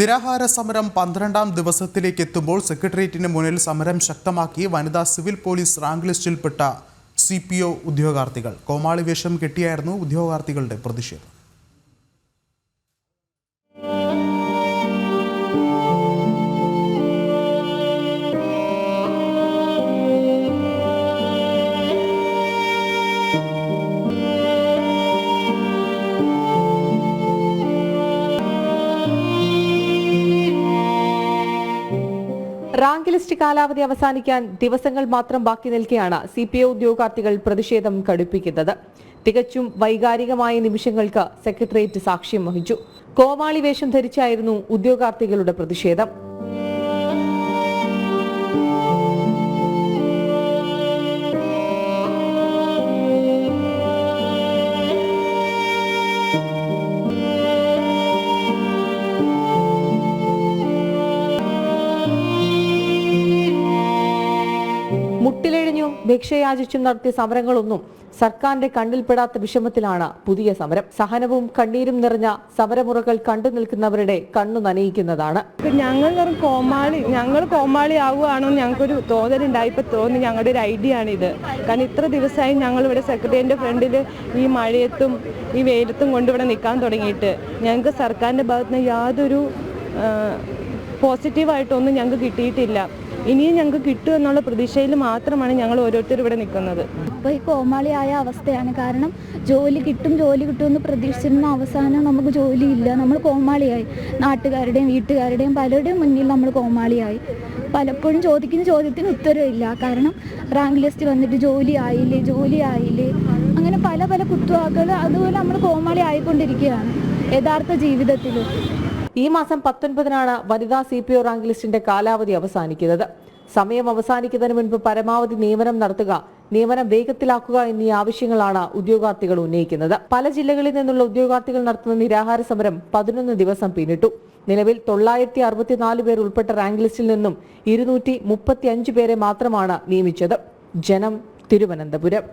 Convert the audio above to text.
നിരാഹാര സമരം 12ാം ദിവസത്തിലേക്ക് എത്തുമ്പോൾ സെക്രട്ടേറിയറ്റിന് മുന്നിൽ സമരം ശക്തമാക്കി വനിതാ സിവിൽ പോലീസ് റാങ്ക് ലിസ്റ്റിൽപ്പെട്ട CPO ഉദ്യോഗാർത്ഥികൾ. കോമാളി വേഷം കെട്ടിയായിരുന്നു ഉദ്യോഗാർത്ഥികളുടെ പ്രതിഷേധം. റാങ്ക് ലിസ്റ്റ് കാലാവധി അവസാനിക്കാൻ ദിവസങ്ങൾ മാത്രം ബാക്കി നിൽക്കെയാണ് CPO ഉദ്യോഗാർത്ഥികൾ പ്രതിഷേധം കടുപ്പിക്കുന്നത്. തികച്ചും വൈകാരികമായ നിമിഷങ്ങൾക്ക് സെക്രട്ടേറിയറ്റ് സാക്ഷ്യം വഹിച്ചു. കോമാളി വേഷം ധരിച്ചായിരുന്നു ഉദ്യോഗാർത്ഥികളുടെ പ്രതിഷേധം. മുട്ടിലെഴിഞ്ഞും ഭിക്ഷയാചിച്ചും നടത്തിയ സമരങ്ങളൊന്നും സർക്കാരിന്റെ കണ്ണിൽപ്പെടാത്ത വിഷമത്തിലാണ് പുതിയ സമരം. സഹനവും കണ്ണീരും നിറഞ്ഞ സമരമുറകൾ കണ്ടു നിൽക്കുന്നവരുടെ കണ്ണു നനയിക്കുന്നതാണ്. ഞങ്ങൾ കോമാളി ആവുകയാണോ ഞങ്ങൾക്കൊരു തോന്നലുണ്ടായി. ഇപ്പൊ തോന്നി ഞങ്ങളുടെ ഒരു ഐഡിയ ആണിത്. കാരണം ഇത്ര ദിവസമായി ഞങ്ങൾ ഇവിടെ സെക്രട്ടേറിയറ്റിന്റെ ഫ്രണ്ടിൽ ഈ മഴയത്തും ഈ വെയിലത്തും കൊണ്ട് ഇവിടെ നിൽക്കാൻ തുടങ്ങിയിട്ട് ഞങ്ങൾക്ക് സർക്കാരിന്റെ ഭാഗത്തുനിന്ന് യാതൊരു പോസിറ്റീവായിട്ടൊന്നും ഞങ്ങൾക്ക് കിട്ടിയിട്ടില്ല. ഇനിയും ഞങ്ങൾക്ക് കിട്ടും എന്നുള്ള പ്രതീക്ഷയിൽ മാത്രമാണ് ഞങ്ങൾ ഓരോരുത്തരും ഇവിടെ നിൽക്കുന്നത്. ഇപ്പോൾ ഈ കോമാളിയായ അവസ്ഥയാണ്. കാരണം ജോലി കിട്ടുമെന്ന് പ്രതീക്ഷിച്ചിരുന്ന അവസാനം നമുക്ക് ജോലിയില്ല. നമ്മൾ കോമാളിയായി. നാട്ടുകാരുടെയും വീട്ടുകാരുടെയും പലരുടെയും മുന്നിൽ നമ്മൾ കോമാളിയായി. പലപ്പോഴും ചോദിക്കുന്ന ചോദ്യത്തിന് ഉത്തരവില്ല. കാരണം റാങ്ക് ലിസ്റ്റ് വന്നിട്ട് ജോലി ആയില്ലേ അങ്ങനെ പല കുത്തുവാക്കുകൾ. അതുപോലെ നമ്മൾ കോമാളി ആയിക്കൊണ്ടിരിക്കുകയാണ് യഥാർത്ഥ ജീവിതത്തിൽ. ഈ മാസം 19-നാണ് വനിതാ CPO റാങ്ക് ലിസ്റ്റിന്റെ കാലാവധി അവസാനിക്കുന്നത്. സമയം അവസാനിക്കുന്നതിന് മുൻപ് പരമാവധി നിയമനം നടത്തുക, നിയമനം വേഗത്തിലാക്കുക എന്നീ ആവശ്യങ്ങളാണ് ഉദ്യോഗാർത്ഥികൾ ഉന്നയിക്കുന്നത്. പല ജില്ലകളിൽ നിന്നുള്ള ഉദ്യോഗാർത്ഥികൾ നടത്തുന്ന നിരാഹാര സമരം 11 ദിവസം പിന്നിട്ടു. നിലവിൽ 964 പേർ ഉൾപ്പെട്ട റാങ്ക് ലിസ്റ്റിൽ നിന്നും 235 പേരെ മാത്രമാണ് നിയമിച്ചത്. ജനം, തിരുവനന്തപുരം.